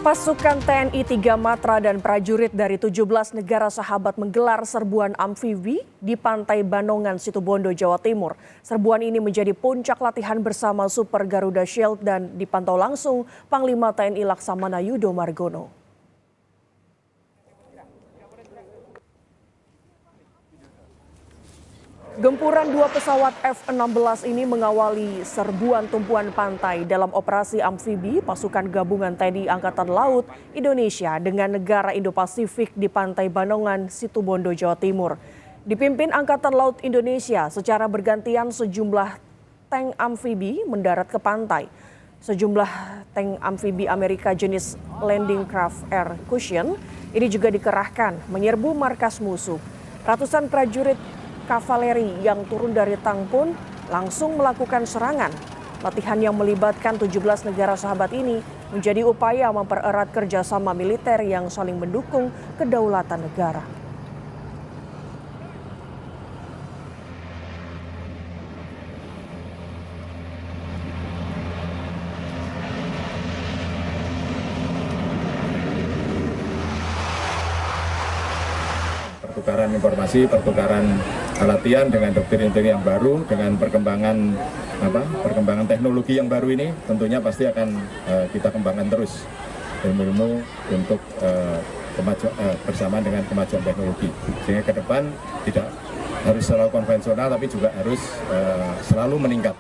Pasukan TNI 3 Matra dan prajurit dari 17 negara sahabat menggelar serbuan amfibi di Pantai Banongan, Situbondo, Jawa Timur. Serbuan ini menjadi puncak latihan bersama Super Garuda Shield dan dipantau langsung Panglima TNI Laksamana Yudo Margono. Gempuran dua pesawat F-16 ini mengawali serbuan tumpuan pantai dalam operasi amfibi pasukan gabungan TNI Angkatan Laut Indonesia dengan negara Indo-Pasifik di Pantai Banongan, Situbondo, Jawa Timur. Dipimpin Angkatan Laut Indonesia, secara bergantian sejumlah tank amfibi mendarat ke pantai. Sejumlah tank amfibi Amerika jenis Landing Craft Air Cushion ini juga dikerahkan menyerbu markas musuh. Ratusan prajurit kavaleri yang turun dari tank pun langsung melakukan serangan. Latihan yang melibatkan 17 negara sahabat ini menjadi upaya mempererat kerjasama militer yang saling mendukung kedaulatan negara. Pertukaran informasi, pertukaran latihan dengan doktrin yang baru, dengan perkembangan teknologi yang baru ini tentunya pasti akan kita kembangkan terus ilmu-ilmu untuk bersama dengan kemajuan teknologi, sehingga ke depan tidak harus selalu konvensional tapi juga harus selalu meningkat.